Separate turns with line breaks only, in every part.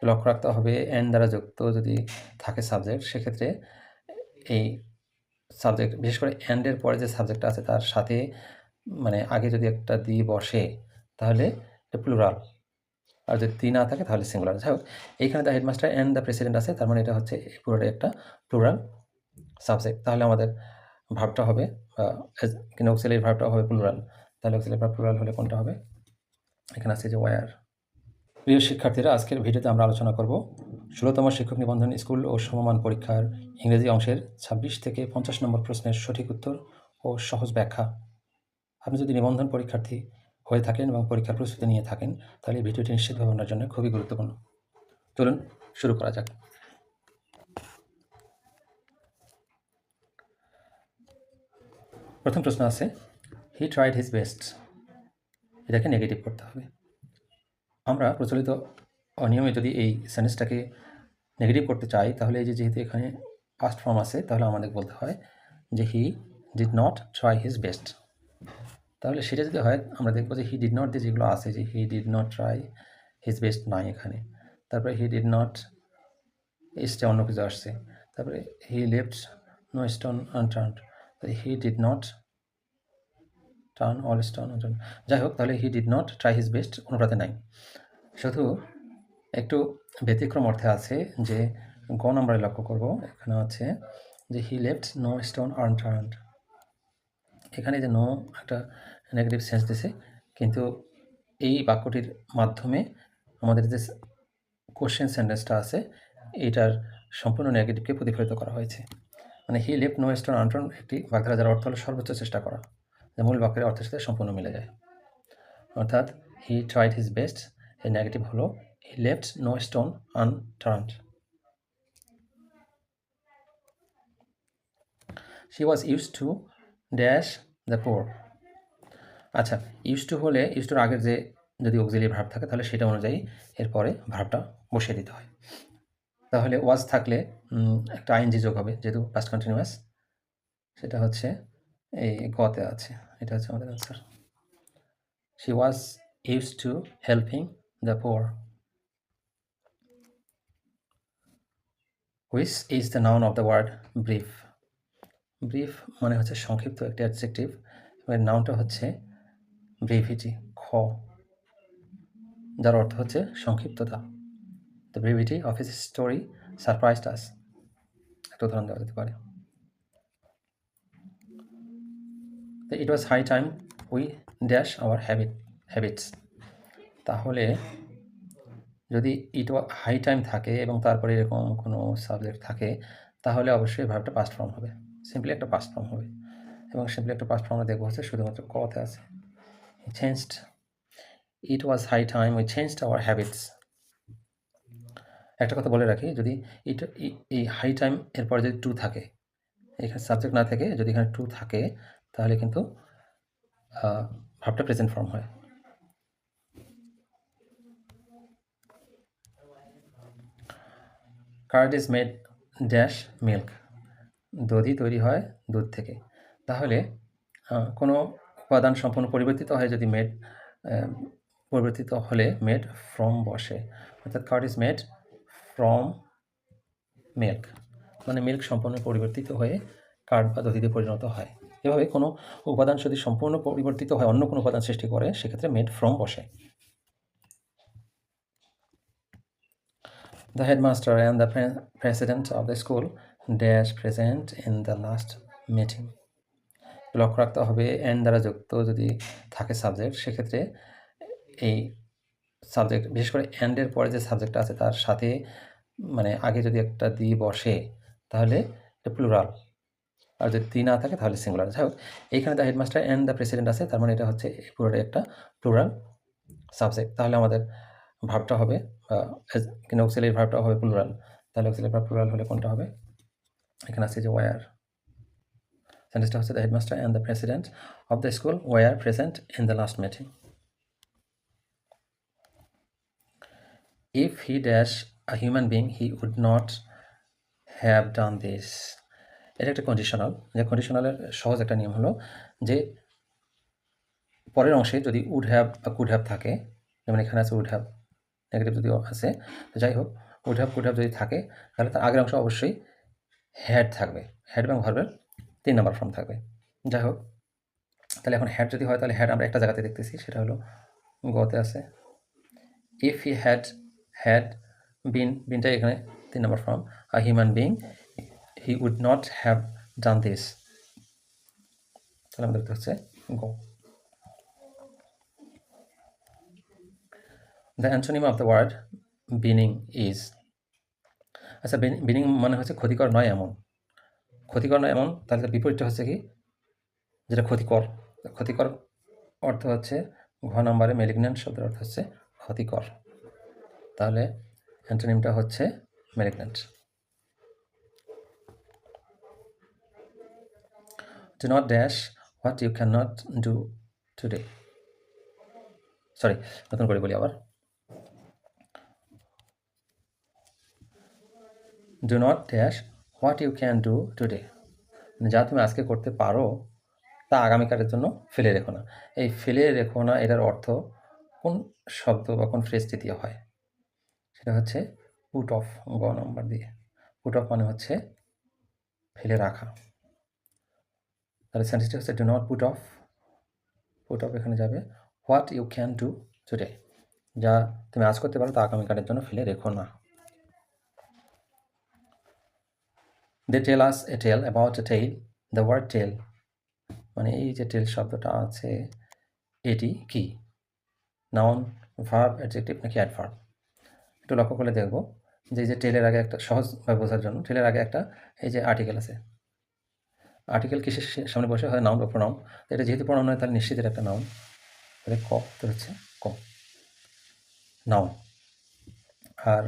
লক্ষ্য রাখতে হবে অ্যান্ড দ্বারা যুক্ত যদি থাকে সাবজেক্ট, সেক্ষেত্রে এই সাবজেক্ট বিশেষ করে অ্যান্ডের পরে যে সাবজেক্টটা আছে তার সাথে মানে আগে যদি একটা দি বসে তাহলে এটা প্লুরাল, আর যদি দি না থাকে তাহলে সিঙ্গুলার। যাই হোক, এইখানে the headmaster and the president আছে, তার মানে এটা হচ্ছে পুরোটাই একটা প্লুরাল সাবজেক্ট। তাহলে আমাদের ভার্বটা হবে কিন্তু অক্সিলারি ভার্বটা হবে প্লুরাল। তাহলে অক্সিলারি ভার্ব প্লুরাল হলে কোনটা হবে? এখানে আছে যে ওয়্যার। প্রিয় শিক্ষার্থীরা, আজকের ভিডিওতে আমরা আলোচনা করব 16তম শিক্ষক নিবন্ধন স্কুল ও সমমান পরীক্ষার ইংরেজি অংশের 26 থেকে 50 নম্বর প্রশ্নের সঠিক উত্তর ও সহজ ব্যাখ্যা। আপনি যদি নিবন্ধন পরীক্ষার্থী হয়ে থাকেন এবং পরীক্ষার প্রস্তুতি নিয়ে থাকেন, তাহলে এই ভিডিওটি নিশ্চিতভাবে আপনার জন্য খুবই গুরুত্বপূর্ণ। চলুন শুরু করা যাক। প্রথম প্রশ্ন আছে, হি ট্রাইড হিজ বেস্ট। এটাকে নেগেটিভ করতে হবে। আমরা প্রচলিত অনিয়মে যদি এই সেন্টেন্সটাকে নেগেটিভ করতে চাই, তাহলে এই যে যেহেতু এখানে পাস্ট ফর্ম আছে, তাহলে আমাদের বলতে হয় যে হি did not try his best. তাহলে সেটা যদি হয়, আমরা দেখবো যে হি ডিড নট দিয়ে যেগুলো আছে, যে হি did not try his best নাই এখানে, তারপরে হি ডিড নট এসটা অন্য কিছু আসছে, তারপরে he left no stone unturned, he did not turn all stone unturned. যাই হোক, তাহলে he did not try his best অনুপাতে নাই। শুধু একটু ব্যতিক্রম অর্থে আছে, যে গ নম্বরে লক্ষ্য করব, এখানে আছে যে he left no stone unturned. এখানে যে নো একটা নেগেটিভ সেন্স দিছে, কিন্তু এই বাক্যটির মাধ্যমে আমাদের যে কোশ্চেন সেন্টেন্সটা আছে এটার সম্পূর্ণ নেগেটিভকে প্রতিফলিত করা হয়েছে। মানে he left no stone unturned একটি বাগধারা যার অর্থ হলো সর্বোচ্চ চেষ্টা করা, যে মূল বাক্যের অর্থের সাথে সম্পূর্ণ মিলে যায়। অর্থাৎ হি ট্রাইড হিজ বেস্ট এর নেগেটিভ হলো he left no stone unturned. She was use to dash the poor. আচ্ছা, ইউজ টু হলে ইউজ টুর আগের যে যদি অক্সিলারি ভার্ব থাকে তাহলে সেটা অনুযায়ী এরপরে ভার্বটা বসিয়ে দিতে হয়। তাহলে ওয়াজ থাকলে একটা আইএনজি যোগ হবে, যেহেতু পাস্ট কন্টিনিউয়াস। সেটা হচ্ছে এই গতে আছে, এটা হচ্ছে আমাদের answer. She was use to helping the poor. Which is the noun of the word brief. Brief মানে হচ্ছে সংক্ষিপ্ত একটি অ্যাডজেক্টিভ, এবং নাউনটা হচ্ছে ব্রেভিটি, খ, যার অর্থ হচ্ছে সংক্ষিপ্ততা। The brevity of his story surprised us. একটা উদাহরণ দেওয়া যেতে পারে, it was high time we dash our habits. তাহলে যদি ইট হাই টাইম থাকে এবং তারপরে এরকম কোনো সাবজেক্ট থাকে, তাহলে অবশ্যই ভার্বটা পাস্ট ফর্ম হবে, সিম্পলি একটা পাস্ট ফর্ম হবে। এবং সিম্পলি একটা পাস্ট ফর্মে দেখবো হচ্ছে শুধুমাত্র কতে আছে, changed. It was high time we changed our habits. একটা কথা বলে রাখি, যদি এই হাই টাইম এরপরে যদি টু থাকে, এখানে সাবজেক্ট না থেকে যদি এখানে টু থাকে, তাহলে কিন্তু ভার্বটা প্রেজেন্ট ফর্ম হয়। Card is made dash milk. দধি তৈরি হয় দুধ থেকে। তাহলে কোনো উপাদান সম্পূর্ণ পরিবর্তিত হয় যদি মেড পরিবর্তিত হলে মেড ফ্রম বসে, অর্থাৎ card is made from milk, মানে মিল্ক সম্পূর্ণ পরিবর্তিত হয়ে কার্ড বা দধিতে পরিণত হয়। এভাবে কোনো উপাদান যদি সম্পূর্ণ পরিবর্তিত হয়, অন্য কোনো উপাদান সৃষ্টি করে, সেক্ষেত্রে মেড ফ্রম বসে। The headmaster and the president of the school dash present in the last meeting. লক্ষ্য রাখতে হবে অ্যান্ড দ্বারা যুক্ত যদি থাকে সাবজেক্ট, সেক্ষেত্রে এই সাবজেক্ট বিশেষ করে অ্যান্ডের পরে যে সাবজেক্টটা আছে তার সাথে মানে আগে যদি একটা দি বসে তাহলে এটা প্লুরাল, আর যদি দি না থাকে তাহলে সিঙ্গুলার। যাই হোক, এইখানে the headmaster and the president আছে, তার মানে এটা হচ্ছে পুরোটাই একটা প্লুরাল সাবজেক্ট। তাহলে আমাদের ভার্বটা হবে কিন্তু অক্সিলারি ভার্বটা হবে প্লুরাল। তাহলে অক্সিলারি ভার্ব প্লুরাল হলে কোনটা হবে? এখানে আছে যে ওয়্যার। সেন্টেন্সটা হচ্ছে the headmaster and the president of the school were present in the last meeting. If he dash a human being, he would not have done this. এটা একটা কন্ডিশনাল, যে কন্ডিশনালের সহজ একটা নিয়ম হলো যে পরের অংশে যদি উড হ্যাভ বা কুড হ্যাভ থাকে, যেমন এখানে আছে উড হ্যাভ, নেগেটিভ যদিও আছে, তো যাই হোক, উড হ্যাভ কুড হ্যাভ যদি থাকে তাহলে তার আগের অংশ অবশ্যই হ্যাড থাকবে। হ্যাড এবং ভার্বের 3 নাম্বার ফর্ম থাকবে। যাই হোক, তাহলে এখন হ্যাড যদি হয় তাহলে হ্যাড আমরা একটা জায়গাতে দেখতেছি, সেটা হলো গতে আছে। ইফ হি হ্যাড বিনটা এখানে 3 number form, a human being he would not have done this. তাহলে আমাদের উত্তর হচ্ছে গো। The antonym of the word benign is, আচ্ছা, বিনিং মানে হচ্ছে ক্ষতিকর নয় এমন। ক্ষতিকর নয় এমন, তাহলে তার বিপরীতটা হচ্ছে কি, যেটা ক্ষতিকর। ক্ষতিকর অর্থ হচ্ছে ঘ নম্বরে ম্যালিগন্যান্ট শব্দের অর্থ হচ্ছে ক্ষতিকর, তাহলে অ্যান্টোনিমটা হচ্ছে malignant. Do not dash what you can not do today. Sorry, নতুন করে বলি আবার। Do not dash what you can do today, যা তুমি আজকে করতে পারো তা আগামীকালের জন্য ফেলে রেখো না। এই ফেলে রেখো না এটার অর্থ কোন শব্দ বা কোন ফ্রেজটি দিয়ে হয়, সেটা হচ্ছে পুট অফ, গ নম্বর দিয়ে। পুট অফ মানে হচ্ছে ফেলে রাখা। তাহলে সেন্টেন্সটি হচ্ছে do not put off, put off এখানে যাবে what you can do today, যা তুমি আজ করতে পারো তা আগামীকালের জন্য ফেলে রেখো না। They tell us a tale about a tale, the word tale মানে এই যে টেল শব্দটা আছে এটি কি, নাউন, ভার্ব, অ্যাডজেক্টিভ নাকি অ্যাডভার্ব। একটু লক্ষ্য করলে দেখব যে এই যে টেলের আগে একটা, সহজভাবে বোঝার জন্য টেলের আগে একটা এই যে আর্টিকেল আছে। আর্টিকেল কিসের সামনে বসে হয়, নাউন বা প্রোনাউন। এটা যেহেতু প্রোনাউন নয় তাহলে নিশ্চিত একটা নাউন, তাহলে ক তো হচ্ছে ক, নাউন। আর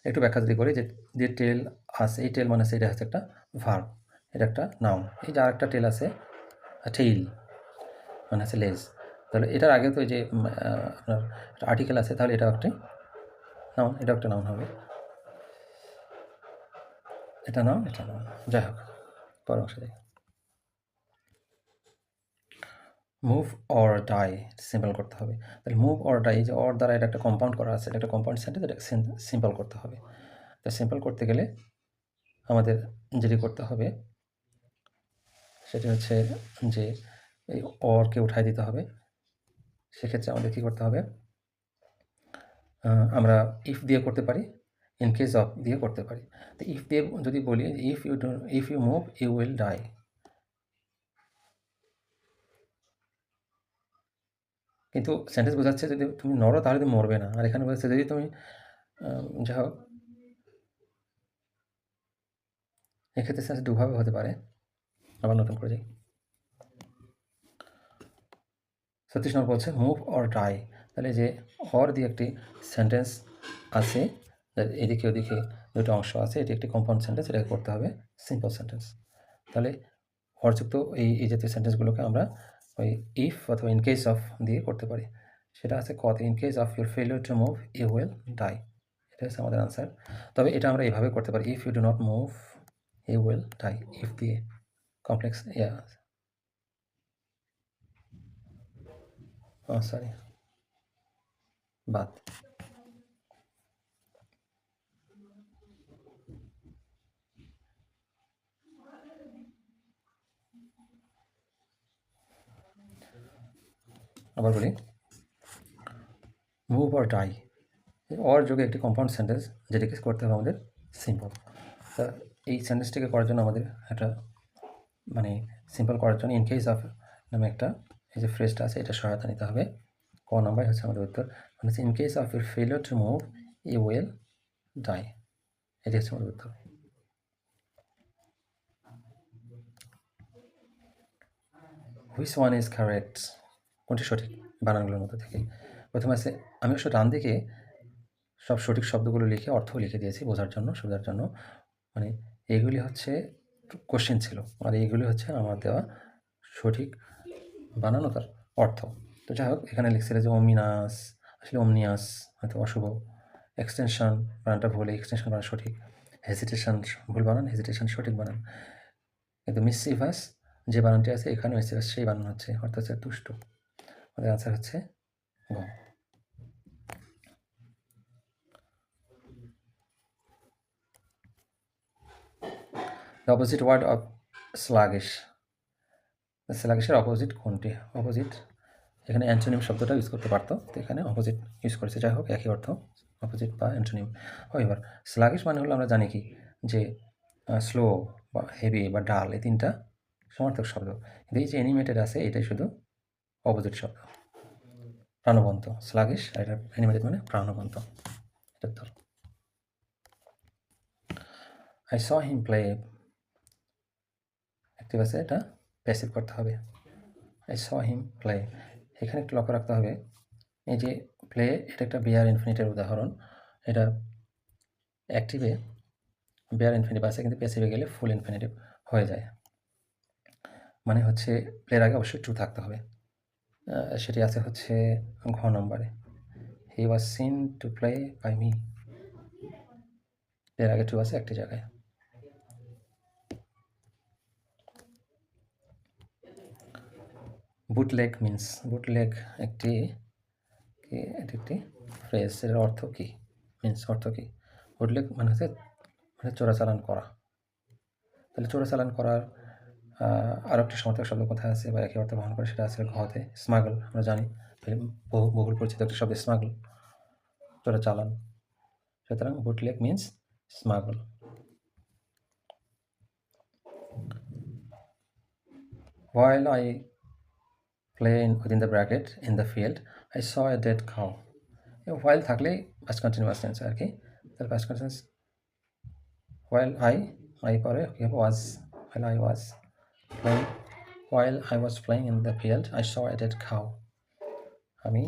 একটু ব্যাখ্যা যদি করি যে টেল আছে, এই টেল মানে এটা হচ্ছে একটা ভার্ব, এটা একটা নাউন। এই যে আরেকটা টেল আছে টেইল মানে হচ্ছে লেজ, তাহলে এটার আগে তো যে আপনার আর্টিকেল আছে, তাহলে এটা একটি নাউন, এটা একটা নাউন হবে, এটা নাউন, এটা নাউন। যাই হোক, পরের অংশে দেখি। মুভ অর ডাই সিম্পল করতে হবে। তাহলে মুভ অর ডাই, যে অর দ্বারা এটা একটা কম্পাউন্ড করা আছে, এটা একটা কম্পাউন্ড সেন্টেন্স, এটা সিম্পল করতে হবে। তো সিম্পল করতে গেলে আমাদের যেটি করতে হবে সেটি হচ্ছে যে এই অরকে উঠাই দিতে হবে। সেক্ষেত্রে আমাদের কী করতে হবে, আমরা ইফ দিয়ে করতে পারি, ইন কেস অফ দিয়ে করতে পারি। তো ইফ দিয়ে যদি বলি if you move you will die, কিন্তু সেন্টেন্স বোঝাচ্ছে যদি তুমি নড়ো তাহলে তুমি মরবে না, আর এখানে বোঝাচ্ছে যদি তুমি যা হোক, এক্ষেত্রে সেন্স দুভাবে হতে পারে। আবার নতুন করে যাই। 36 নম্বর বলছে মুভ অর ডাই, তাহলে যে অর দিয়ে একটি সেন্টেন্স আছে, এদিকে ওদিকে দুটো অংশ আছে, এটি একটি কম্পাউন্ড সেন্টেন্স, এটাকে করতে হবে সিম্পল সেন্টেন্স। তাহলে অরযুক্ত এই জাতীয় সেন্টেন্সগুলোকে আমরা ওই ইফ অথবা ইন কেস অফ দিয়ে করতে পারি। সেটা আছে কত, in case of your failure to move you will die, এটা হচ্ছে আমাদের আনসার। তবে এটা আমরা এইভাবে করতে পারি, if you do not move you will die, if দিয়ে কমপ্লেক্স সরি বাদ। আবার বলি, মুভ অর ডাই, অর যোগে একটি কম্পাউন্ড সেন্টেন্স যেটিকে করতে হবে আমাদের সিম্পল। তা এই সেন্টেন্সটিকে করার জন্য আমাদের একটা মানে সিম্পল করার জন্য ইন কেস অফ নামে একটা এই যে ফ্রেজটা আছে এটা সহায়তা নিতে হবে। ক নাম্বার হচ্ছে আমাদের উত্তর, মানে হচ্ছে in case of your failure to move you will die, এটি হচ্ছে আমাদের উত্তর। হুইচ ওয়ান ইজ কারেক্ট, কোনটি সঠিক বানানগুলোর মধ্যে থেকে। প্রথমে আছে, আমি অবশ্য ডান দিকে সব সঠিক শব্দগুলো লিখে অর্থ লিখে দিয়েছি বোঝার জন্য, সুবিধার জন্য। মানে এইগুলি হচ্ছে কোশ্চেন ছিল, আর এইগুলি হচ্ছে আমার দেওয়া সঠিক বানানো তার অর্থ। তো যাই হোক, এখানে লিখছিল যে অমিনাস, আসলে অমনিয়াস হয়তো অশুভ। এক্সটেনশন বানানটা ভুল, এক্সটেনশন বানান সঠিক। হেজিটেশন ভুল বানান, হেজিটেশন সঠিক বানান। কিন্তু মিসচিভাস যে বানানটি আছে এখানে মিসচিভাস সেই বানান হচ্ছে, অর্থাৎ হচ্ছে দুষ্টু। আমাদের আনসার হচ্ছে গ। The opposite word of sluggish, স্লাগিশের অপোজিট কোনটি? অপোজিট, এখানে অ্যান্টোনিম শব্দটা ইউজ করতে পারতো, তো এখানে অপোজিট ইউজ করেছে। যাই হোক, একই অর্থ, অপোজিট বা অ্যান্টোনিম। এবার স্লাগিশ মানে হলো আমরা জানি কি যে স্লো বা হেভি বা ডাল, এই তিনটা সমার্থক শব্দ। কিন্তু এই যে অ্যানিমেটেড আছে এটাই শুধু অপোজিট শব্দ, প্রাণবন্ত। স্লাগিশ আর এটা অ্যানিমেটেড মানে প্রাণবন্ত। এটা উত্তর। I saw him play, active আছে, এটা প্যাসিভ করতে হবে। আই স হিম প্লে, এখানে একটু লক্ষ্য রাখতে হবে, এই যে প্লে এটা একটা বিয়ার ইনফিনিটের উদাহরণ। এটা অ্যাক্টিভে বিয়ার ইনফিনিটিভ আছে, কিন্তু প্যাসিভে গেলে ফুল ইনফিনিটিভ হয়ে যায়। মানে হচ্ছে প্লের আগে অবশ্যই টু থাকতে হবে। সেটি আছে হচ্ছে ঘ নম্বরে। He was seen to play by me, এর আগে টু আছে একটি জায়গায়। বুটলেগ মিন্স, বুটলেগ একটি কি, এটি একটি ফ্রেজ, এর অর্থ কি, মিন্স অর্থ কি? বুটলেগ মানে হচ্ছে মানে চোরাচালান করা। তাহলে চোরাচালান করার আরও একটি সমার্থক শব্দ কোথায় আছে বা একই অর্থ বহন করে, সেটা আছে ঘতে, স্মাগল। আমরা জানি বহুল পরিচিত একটি শব্দ স্মাগল, চোরাচালান। সুতরাং বুটলেগ means smuggle. While I play within the bracket in the field, I saw a dead cow. While থাকলে past continuous tense আর কি। তাহলে past continuous while I পরে কি হবে was, while I was playing, while I was playing in the field, I saw a dead cow. আমি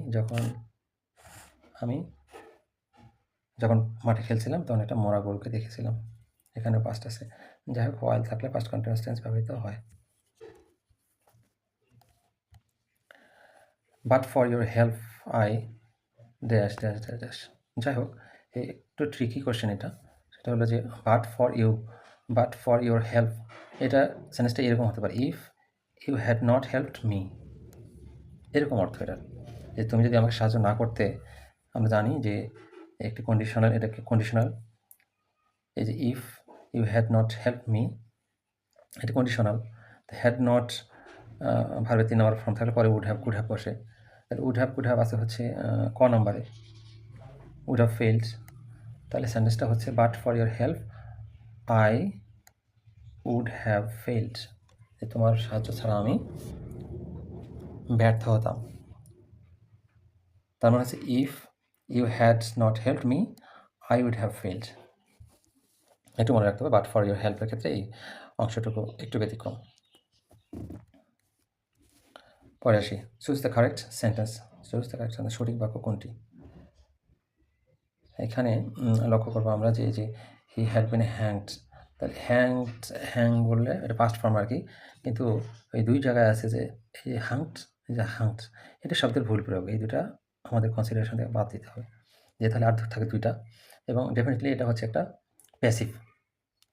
যখন মাঠে খেলছিলাম তখন একটা মরা গরুকে দেখেছিলাম। এখানে পাস্ট আছে। যাই হোক, while থাকলে past continuous tense ব্যবহৃত হয়। But for your help I dash dash dash dash. যাই হোক, একটু ট্রিকি কোশ্চেন এটা। সেটা হলো যে বাট ফর ইউর হেল্প, এটা সেন্টেন্সটা এরকম হতে পারে, if you had not helped me, এরকম অর্থ এটার, যে তুমি যদি আমাকে সাহায্য না করতে। আমরা জানি যে একটি কন্ডিশনাল, এটাকে কন্ডিশনাল, এই যে if you had not help me, এটা কন্ডিশনাল। হ্যাড নট ভার্বের 3 নম্বর ফর্ম থাকলে পরে উড হ্যাভ কুড হ্যাভ বসে। তাহলে উড হ্যাভ আছে হচ্ছে ক নম্বরে, উড হ্যাভ ফেইলড। তাহলে সেন্টেন্সটা হচ্ছে but for your help I would have failed, যে তোমার সাহায্য ছাড়া আমি ব্যর্থ হতাম। তার মানে হচ্ছে if you had not help me I would have failed. একটু মনে রাখতে হবে, বাট ফর ইউর হেল্পের ক্ষেত্রে এই অংশটুকু একটু ব্যতিক্রম। পরে আসি, choose the correct sentence. Choose the correct sentence, সঠিক বাক্য কোনটি? এখানে লক্ষ্য করবো আমরা যে হি হ্যাড বিন হ্যাংড। তাহলে হ্যাং বললে এটা পাস্ট ফর্ম আর কি, কিন্তু ওই দুই জায়গায় আছে যে এই হাংড, এটা শব্দের ভুল প্রয়োগ। এই দুটা আমাদের কনসিডারেশন থেকে বাদ দিতে হবে, যে তাহলে আর থাকে দুইটা। এবং ডেফিনেটলি এটা হচ্ছে একটা প্যাসিভ,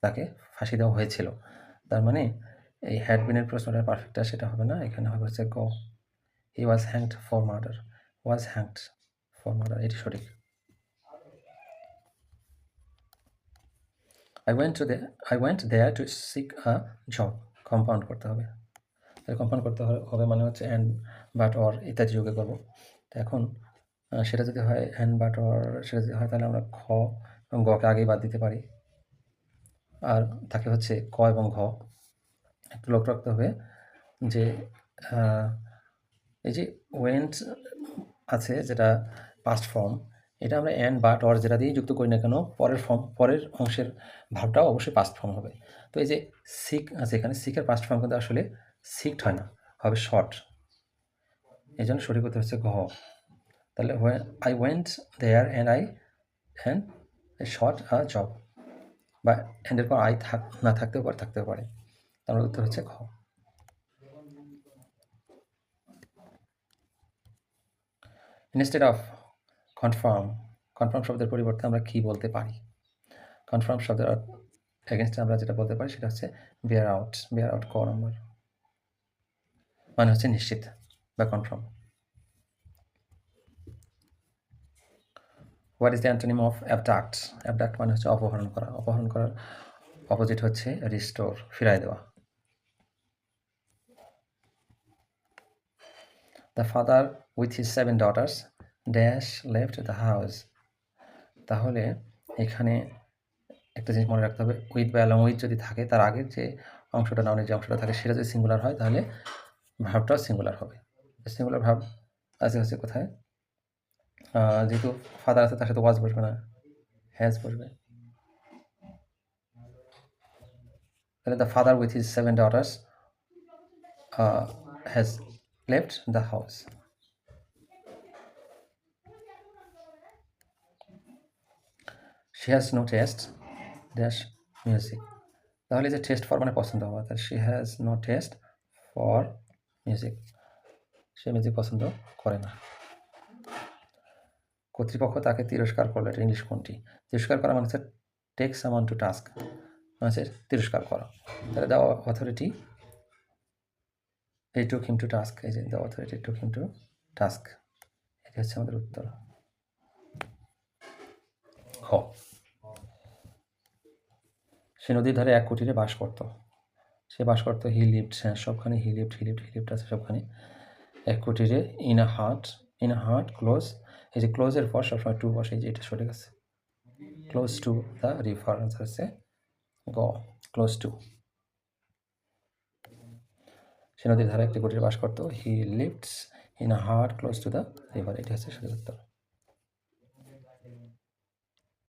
তাকে ফাঁসি দেওয়া হয়েছিল। তার মানে এই হ্যাড বিনের প্রশ্নটা পারফেক্টটা সেটা হবে না, এখানে হবে হচ্ছে গ, he was hanged for murder, was hanged for murder, এটি সঠিক। I went there to seek a job. Compound করতে হবে। তাহলে কম্পাউন্ড করতে হবে মানে হচ্ছে অ্যান্ড, বাট, অর ইত্যাদি যোগে করবো। তো এখন সেটা যদি হয় অ্যান্ড, বাট, অর, সেটা যদি হয় তাহলে আমরা খ এবং গকে আগেই বাদ দিতে পারি। আর থাকে হচ্ছে ক এবং ঘ। একটু লক্ষ্য রাখতে হবে যে এই যে ওয়েন্ট আছে যেটা পাস্ট ফর্ম, এটা আমরা অ্যান্ড, বাট, অর যেটা দিয়েই যুক্ত করি না কেন, পরের অংশের ভাবটাও অবশ্যই পাস্ট ফর্ম হবে। তো এই যে সিক আছে এখানে, সিকের পাস্ট ফর্ম কিন্তু আসলে সিকড হয় না, হবে শর্ট। এই জন্য সঠিক হতে হচ্ছে ঘ। তাহলে I went there and sought a job, বা অ্যান্ডের পর আই না থাকতেও পারে। তার উত্তর হচ্ছে ঘ। ইনস্টেড অফ কনফার্ম শব্দের পরিবর্তে আমরা কি বলতে পারি? কনফার্ম শব্দের এগেনস্টে আমরা যেটা বলতে পারি সেটা হচ্ছে বেয়ার আউট ক নম্বর, মানে হচ্ছে নিশ্চিত বা confirm. What is the antonym of abduct? Abduct মানে হচ্ছে অপহরণ করার অপোজিট হচ্ছে রিস্টোর, ফিরায় দেওয়া। The father with his 7 daughters dash left the house. তাহলে এখানে একটা জিনিস মনে রাখতে হবে, উইথ বা অ্যালং উইথ যদি থাকে, তার আগের যে অংশটা, নাউনের যে অংশটা থাকে, সেটা যদি সিঙ্গুলার হয় তাহলে ভার্বটাও সিঙ্গুলার হবে। সিঙ্গুলার ভার্ব আছে হচ্ছে কোথায়? যেহেতু ফাদার আছে তার সাথে ওয়াজ বসবে না, হ্যাজ বসবে। তাহলে the father with his 7 daughters has left the house. She has no taste dash music. তাহলে যে টেস্ট ফর মানে পছন্দ হওয়া, তাহলে she has no taste for music, সে মিউজিক পছন্দ করে না। কর্তৃপক্ষ তাকে তিরস্কার করলো, এটা ইংলিশ কোনটি? তিরস্কার করা মানে হচ্ছে টেক সামান টু টাস্ক, মানে হচ্ছে তিরস্কার করা। তাহলে দ্য অথরিটি এই টুক হিম টু টাস্ক, এই যে the authority took him to task, এটি হচ্ছে আমাদের উত্তর। খ, সে নদীর ধারে এক কুটিরে বাস করত। সে বাস করতো, হি লিভড, হ্যাঁ সবখানে হি লিভড আছে সবখানে। এক কুটিরে, ইন আ হার্ট ক্লোজ, এই যে ক্লোজের পর সবসময় টু বসে, এই যে এটা সরে গেছে, close to the river, answer হচ্ছে গ, ক্লোজ টু। সে নদীর ধারে একটি কুটিরে বাস করতো, he lived in a hut close to the river, এটি হচ্ছে সঠিক উত্তর।